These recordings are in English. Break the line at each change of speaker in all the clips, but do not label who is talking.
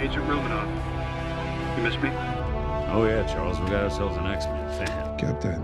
Agent Romanoff. You miss me?
Oh yeah, Charles, we got ourselves an X-Men fan.
Captain.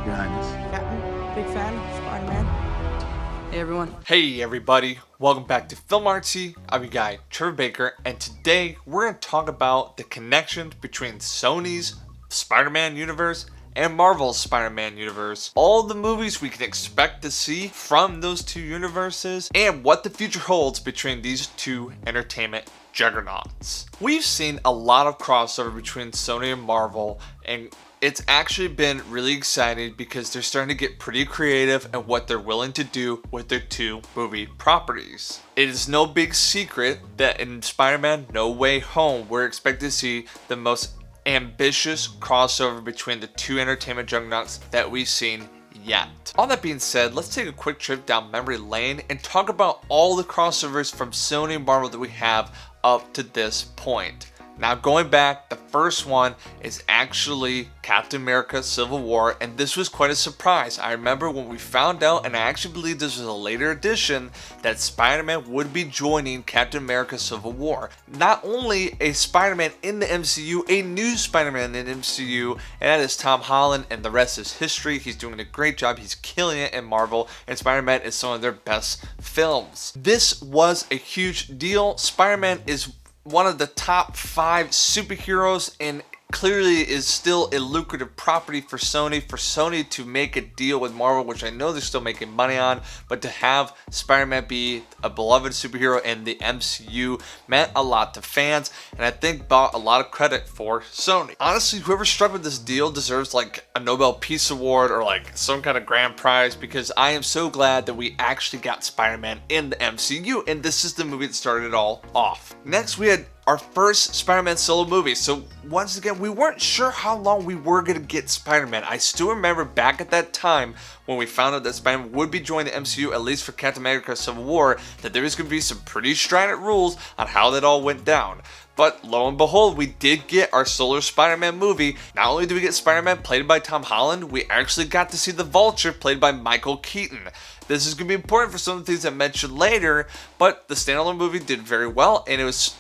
Your Highness.
Captain, big fan, Spider-Man. Hey everyone.
Hey everybody, welcome back to Film Artsy. I'm your guy, Trevor Baker, and today we're going to talk about the connection between Sony's Spider-Man universe and Marvel's Spider-Man universe, all the movies we can expect to see from those two universes, and what the future holds between these two entertainment juggernauts. We've seen a lot of crossover between Sony and Marvel, and it's actually been really exciting because they're starting to get pretty creative in what they're willing to do with their two movie properties. It is no big secret that in Spider-Man No Way Home, we're expected to see the most ambitious crossover between the two entertainment juggernauts that we've seen yet. All that being said, let's take a quick trip down memory lane and talk about all the crossovers from Sony and Marvel that we have up to this point. Now going back, the first one is actually Captain America Civil War, and this was quite a surprise. I remember when we found out, and I actually believe this was a later edition, that Spider-Man would be joining Captain America Civil War. Not only a Spider-Man in the MCU, a new Spider-Man in the MCU, and that is Tom Holland, and the rest is history. He's doing a great job, he's killing it in Marvel, and Spider-Man is some of their best films. This was a huge deal. Spider-Man is one of the top 5 superheroes and clearly is still a lucrative property for Sony. For Sony to make a deal with Marvel, which I know they're still making money on, but to have Spider-Man be a beloved superhero in the MCU meant a lot to fans, and I think brought a lot of credit for Sony. Honestly, whoever struck with this deal deserves like a Nobel Peace Award or like some kind of grand prize, because I am so glad that we actually got Spider-Man in the MCU, and this is the movie that started it all off. Next, we had our first Spider-Man solo movie. So once again, we weren't sure how long we were going to get Spider-Man. I still remember back at that time when we found out that Spider-Man would be joining the MCU, at least for Captain America Civil War, that there was going to be some pretty strident rules on how that all went down. But lo and behold, we did get our solo Spider-Man movie. Not only did we get Spider-Man played by Tom Holland, we actually got to see the Vulture played by Michael Keaton. This is going to be important for some of the things I mentioned later, but the standalone movie did very well, and it was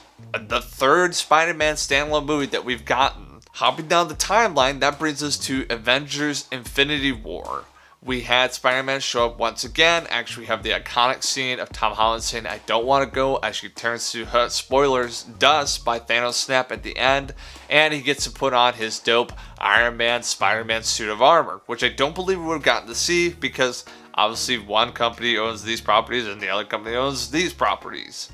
the third Spider-Man standalone movie that we've gotten. Hopping down the timeline, that brings us to Avengers Infinity War. We had Spider-Man show up once again. Actually, we have the iconic scene of Tom Holland saying, "I don't want to go," as she turns to, spoilers, dust by Thanos' snap at the end. And he gets to put on his dope Iron Man Spider-Man suit of armor, which I don't believe we would have gotten to see because obviously one company owns these properties and the other company owns these properties.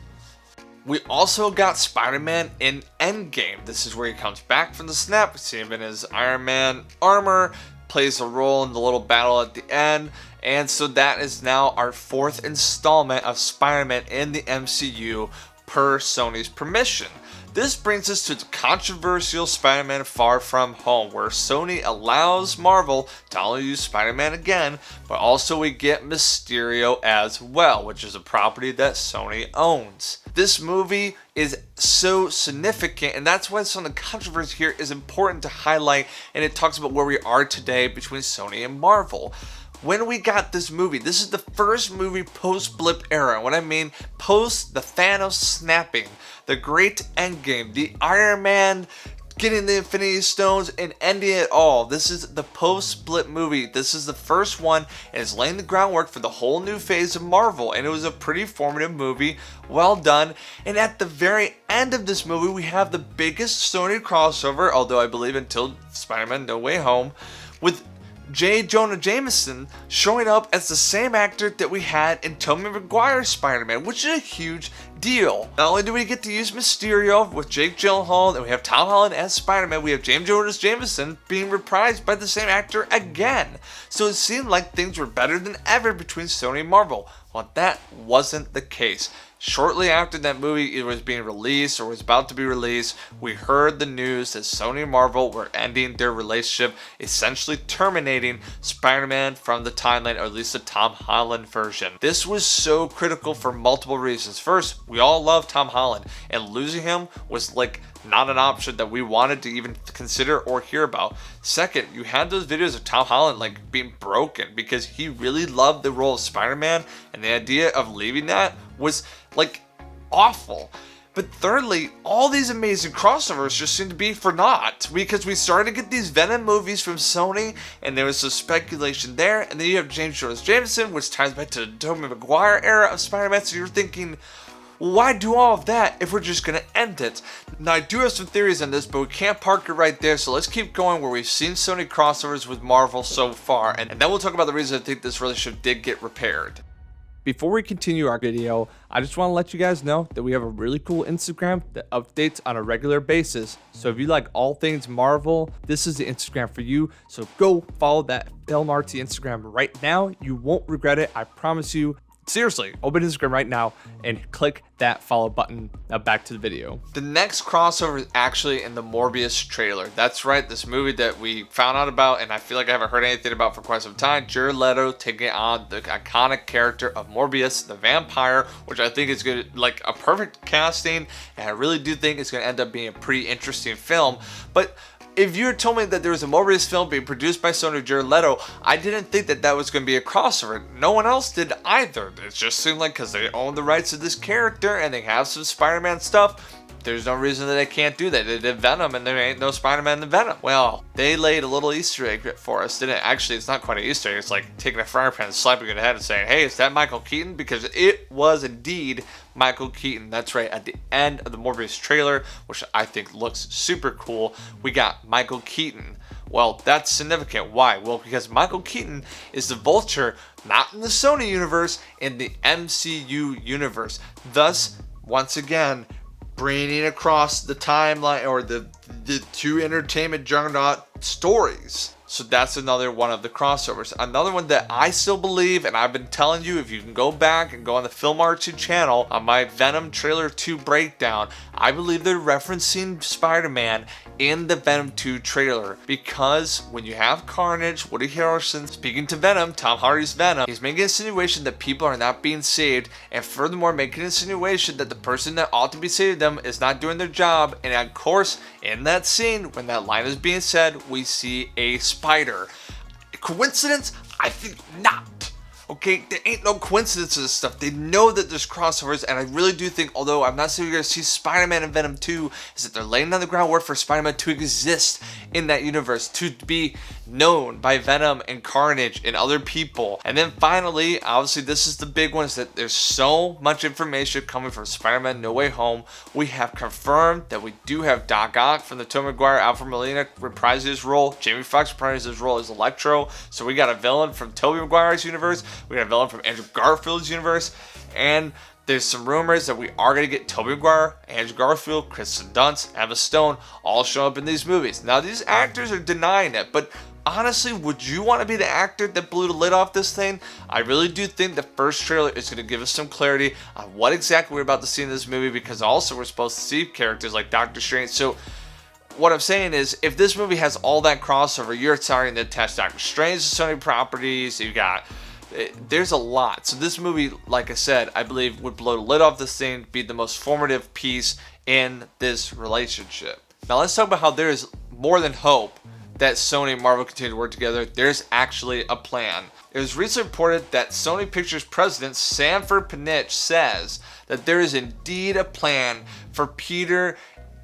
We also got Spider-Man in Endgame. This is where he comes back from the snap. We see him in his Iron Man armor, plays a role in the little battle at the end, and so that is now our 4th installment of Spider-Man in the MCU per Sony's permission. This brings us to the controversial Spider-Man Far From Home, where Sony allows Marvel to not only use Spider-Man again, but also we get Mysterio as well, which is a property that Sony owns. This movie is so significant, and that's why some of the controversy here is important to highlight, and it talks about where we are today between Sony and Marvel. When we got this movie, this is the first movie post-blip era. What I mean, post the Thanos snapping, the great Endgame, the Iron Man getting the Infinity Stones and ending it all. This is the post-blip movie. This is the first one, and it's laying the groundwork for the whole new phase of Marvel, and it was a pretty formative movie, well done. And at the very end of this movie, we have the biggest Sony crossover, although I believe until Spider-Man No Way Home, with J. Jonah Jameson showing up as the same actor that we had in Tobey Maguire's Spider-Man, which is a huge deal. Not only do we get to use Mysterio with Jake Gyllenhaal, and we have Tom Holland as Spider-Man, we have James Jonah Jameson being reprised by the same actor again. So it seemed like things were better than ever between Sony and Marvel. Well, that wasn't the case. Shortly after that movie was being released or was about to be released, we heard the news that Sony and Marvel were ending their relationship, essentially terminating Spider-Man from the timeline, or at least the Tom Holland version. This was so critical for multiple reasons. First, we all love Tom Holland, and losing him was like not an option that we wanted to even consider or hear about. Second, you had those videos of Tom Holland like being broken because he really loved the role of Spider-Man, and the idea of leaving that was like awful. But thirdly, all these amazing crossovers just seem to be for naught, because we started to get these Venom movies from Sony, and there was some speculation there, and then you have James Jonah Jameson, which ties back to the Tobey Maguire era of Spider-Man, so you're thinking, why do all of that if we're just going to end it? Now, I do have some theories on this, but we can't park it right there, so let's keep going where we've seen Sony crossovers with Marvel so far, and then we'll talk about the reason I think this relationship did get repaired.
Before we continue our video, I just want to let you guys know that we have a really cool Instagram that updates on a regular basis. So if you like all things Marvel, this is the Instagram for you. So go follow that filmartsy Instagram right now. You won't regret it, I promise you. Seriously, open Instagram right now and click that follow button. Now back to the video.
The next crossover is actually in the Morbius trailer. That's right, this movie that we found out about, and I feel like I haven't heard anything about for quite some time. Jared Leto taking on the iconic character of Morbius, the vampire, which I think is good, like a perfect casting, and I really do think it's going to end up being a pretty interesting film. But if you had told me that there was a Morbius film being produced by Sony Jared Leto, I didn't think that that was going to be a crossover. No one else did either. It just seemed like because they own the rights to this character and they have some Spider-Man stuff, there's no reason that they can't do that. They did Venom and there ain't no Spider-Man in Venom. Well, they laid a little Easter egg for us, didn't it? Actually, it's not quite an Easter egg. It's like taking a frying pan and slapping it in the head and saying, hey, is that Michael Keaton? Because it was indeed Michael Keaton. That's right. At the end of the Morbius trailer, which I think looks super cool, we got Michael Keaton. Well, that's significant. Why? Well, because Michael Keaton is the Vulture, not in the Sony universe, in the MCU universe. Thus, once again, bringing across the timeline or the two entertainment juggernaut stories. So that's another one of the crossovers. Another one that I still believe, and I've been telling you, if you can go back and go on the filmartsy channel on my Venom trailer 2 breakdown, I believe they're referencing Spider-Man in the Venom 2 trailer, because when you have Carnage, Woody Harrelson speaking to Venom, Tom Hardy's Venom, he's making an insinuation that people are not being saved, and furthermore making an insinuation that the person that ought to be saving them is not doing their job. And of course, in that scene, when that line is being said, we see a spider. Coincidence? I think not. Okay, there ain't no coincidence to this stuff. They know that there's crossovers, and I really do think, although I'm not saying you're going to see Spider-Man in Venom 2, is that they're laying down the groundwork for Spider-Man to exist in that universe, to be known by Venom and Carnage and other people. And then finally, obviously this is the big one, is that there's so much information coming from Spider-Man No Way Home. We have confirmed that we do have Doc Ock from the Tobey Maguire, Alfred Molina reprising his role, Jamie Foxx reprising his role as Electro. So we got a villain from Tobey Maguire's universe, we got a villain from Andrew Garfield's universe, and there's some rumors that we are going to get Tobey Maguire, Andrew Garfield, Kristen Dunst, Emma Stone all show up in these movies. Now these actors are denying it, but honestly, would you want to be the actor that blew the lid off this thing? I really do think the first trailer is going to give us some clarity on what exactly we're about to see in this movie, because also we're supposed to see characters like Doctor Strange. So what I'm saying is, if this movie has all that crossover, you're starting to attach Doctor Strange to Sony properties, you got... there's a lot. So this movie, like I said, I believe would blow the lid off this thing, be the most formative piece in this relationship. Now let's talk about how there is more than hope that Sony and Marvel continue to work together. There's actually a plan. It was recently reported that Sony Pictures president Sanford Panitch says that there is indeed a plan for Peter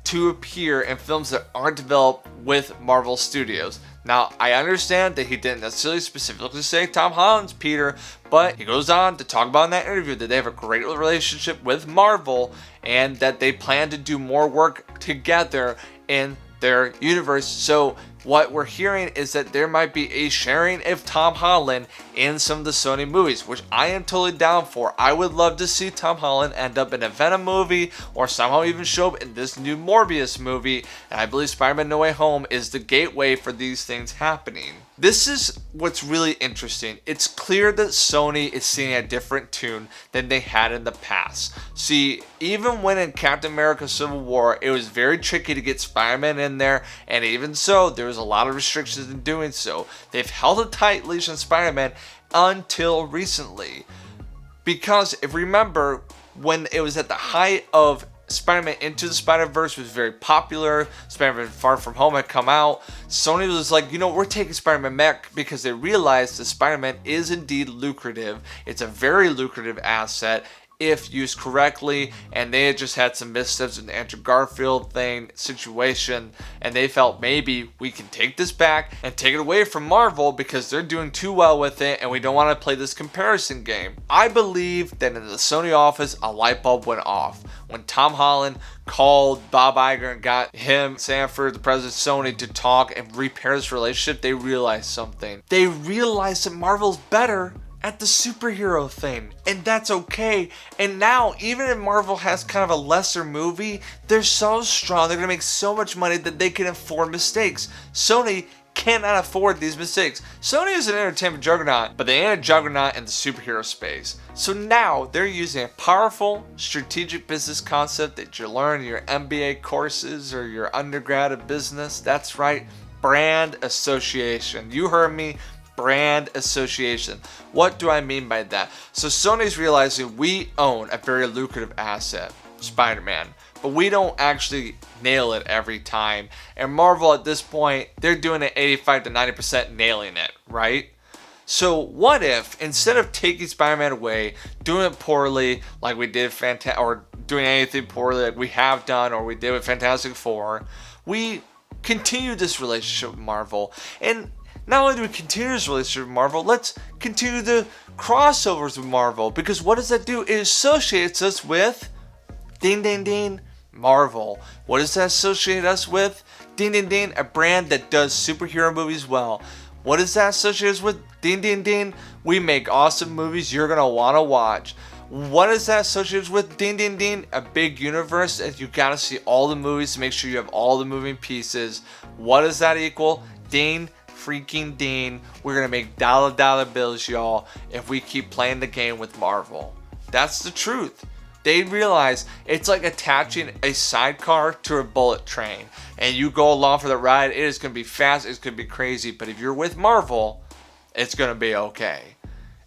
to appear in films that aren't developed with Marvel Studios. Now, I understand that he didn't necessarily specifically say Tom Holland's Peter, but he goes on to talk about in that interview that they have a great relationship with Marvel and that they plan to do more work together in their universe. So what we're hearing is that there might be a sharing of Tom Holland in some of the Sony movies, which I am totally down for. I would love to see Tom Holland end up in a Venom movie or somehow even show up in this new Morbius movie, and I believe Spider-Man No Way Home is the gateway for these things happening. This is what's really interesting. It's clear that Sony is singing a different tune than they had in the past. See, even when in Captain America Civil War, it was very tricky to get Spider-Man in there, and even so, there was a lot of restrictions in doing so. They've held a tight leash on Spider-Man until recently. Because if you remember, when it was at the height of Spider-Man Into the Spider-Verse was very popular, Spider-Man Far From Home had come out, Sony was like, you know, we're taking Spider-Man back, because they realized that Spider-Man is indeed lucrative. It's a very lucrative asset if used correctly, and they had just had some missteps in the Andrew Garfield thing situation, and they felt maybe we can take this back and take it away from Marvel because they're doing too well with it and we don't want to play this comparison game. I believe that in the Sony office a light bulb went off when Tom Holland called Bob Iger and got him, Sanford, the president of Sony, to talk and repair this relationship. They realized something. They realized that Marvel's better at the superhero thing, and that's okay. And now, even if Marvel has kind of a lesser movie, they're so strong, they're gonna make so much money that they can afford mistakes. Sony cannot afford these mistakes. Sony is an entertainment juggernaut, but they ain't a juggernaut in the superhero space. So now they're using a powerful strategic business concept that you learn in your MBA courses or your undergrad of business. That's right, brand association. You heard me. Brand association. What do I mean by that? So Sony's realizing we own a very lucrative asset, Spider-Man, but we don't actually nail it every time. And Marvel at this point, they're doing it 85 to 90% nailing it, right? So what if instead of taking Spider-Man away, doing it poorly like we did or doing anything poorly like we have done or we did with Fantastic Four, we continue this relationship with Marvel? And not only do we continue this relationship with Marvel, let's continue the crossovers with Marvel. Because what does that do? It associates us with, ding ding ding, Marvel. What does that associate us with? Ding ding ding, a brand that does superhero movies well. What does that associate us with? Ding ding ding, we make awesome movies you're going to want to watch. What is that associated with? Ding ding ding, a big universe that you got to see all the movies to make sure you have all the moving pieces. What does that equal? Ding freaking ding, we're gonna make dollar bills, y'all, if we keep playing the game with Marvel. That's the truth. They realize it's like attaching a sidecar to a bullet train and you go along for the ride. It is gonna be fast, it's gonna be crazy, but if you're with Marvel, it's gonna be okay.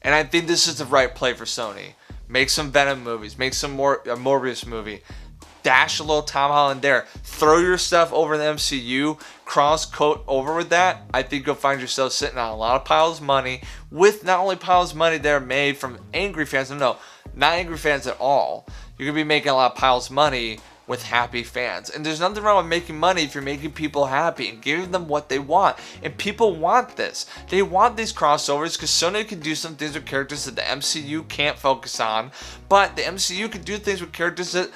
And I think this is the right play for Sony. Make some Venom movies, make some more a Morbius movie, dash a little Tom Holland there, throw your stuff over the MCU, cross coat over with that. I think you'll find yourself sitting on a lot of piles of money, with not only piles of money that are made from angry fans, no, not angry fans at all. You're gonna be making a lot of piles of money with happy fans. And there's nothing wrong with making money if you're making people happy and giving them what they want. And people want this. They want these crossovers because Sony can do some things with characters that the MCU can't focus on, but the MCU can do things with characters that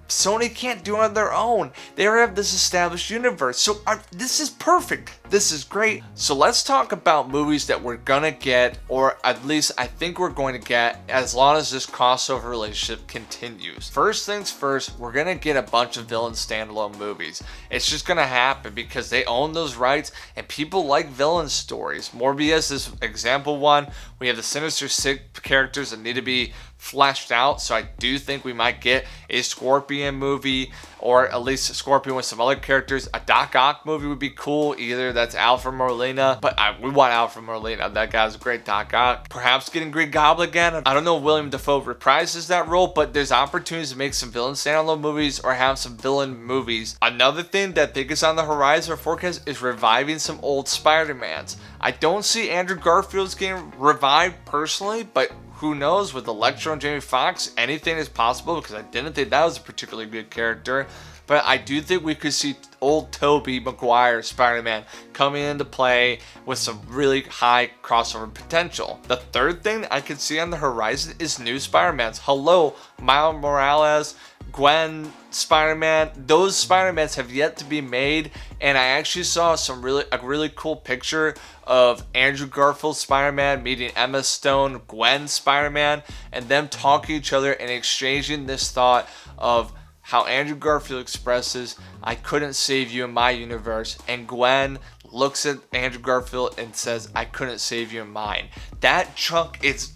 Sony can't do on their own. They already have this established universe. So this is perfect. This is great. So let's talk about movies that we're gonna get, or at least I think we're going to get, as long as this crossover relationship continues. First things first, we're gonna get a bunch of villain standalone movies. It's just gonna happen because they own those rights and people like villain stories. Morbius is example one. We have the Sinister Six characters that need to be fleshed out, so I do think we might get a Scorpion movie, or at least a Scorpion with some other characters. A Doc Ock movie would be cool. Either that's Alfred Molina, but we want Alfred Molina. That guy's a great Doc Ock. Perhaps getting Green Goblin again. I don't know if William Dafoe reprises that role, but there's opportunities to make some villain standalone movies or have some villain movies. Another thing that I think is on the horizon or forecast is reviving some old Spider-Mans. I don't see Andrew Garfield's getting revived personally, but who knows, with Electro and Jamie Foxx, anything is possible, because I didn't think that was a particularly good character. But I do think we could see old Tobey Maguire Spider-Man coming into play with some really high crossover potential. The third thing I could see on the horizon is new Spider-Mans. Hello, Miles Morales, Gwen Spider-Man. Those Spider-Mans have yet to be made, and I actually saw a really cool picture of Andrew Garfield Spider-Man meeting Emma Stone Gwen Spider-Man, and them talking to each other and exchanging this thought of how Andrew Garfield expresses, "I couldn't save you in my universe," and Gwen looks at Andrew Garfield and says, "I couldn't save you in mine." That chunk is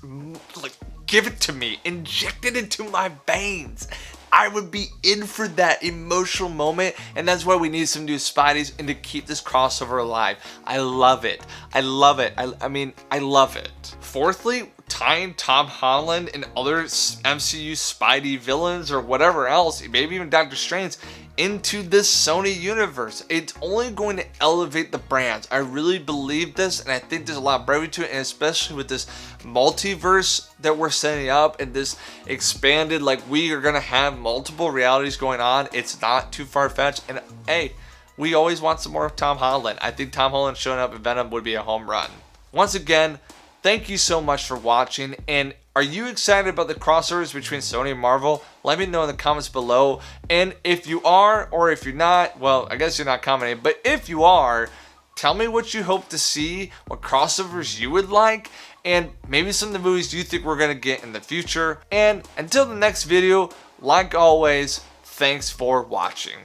like, give it to me, inject it into my veins. I would be in for that emotional moment, and that's why we need some new Spideys and to keep this crossover alive. I love it. I love it. I mean, I love it. Fourthly, tying Tom Holland and other MCU Spidey villains or whatever else, maybe even Doctor Strange, into this Sony universe. It's only going to elevate the brands. I really believe this, and I think there's a lot of brevity to it, and especially with this multiverse that we're setting up and this expanded, like, we are going to have multiple realities going on. It's not too far-fetched, and hey, we always want some more of Tom Holland. I think Tom Holland showing up in Venom would be a home run. Once again, thank you so much for watching, and are you excited about the crossovers between Sony and Marvel? Let me know in the comments below. And if you are, or if you're not, well, I guess you're not commenting, but if you are, tell me what you hope to see, what crossovers you would like, and maybe some of the movies you think we're going to get in the future. And until the next video, like always, thanks for watching.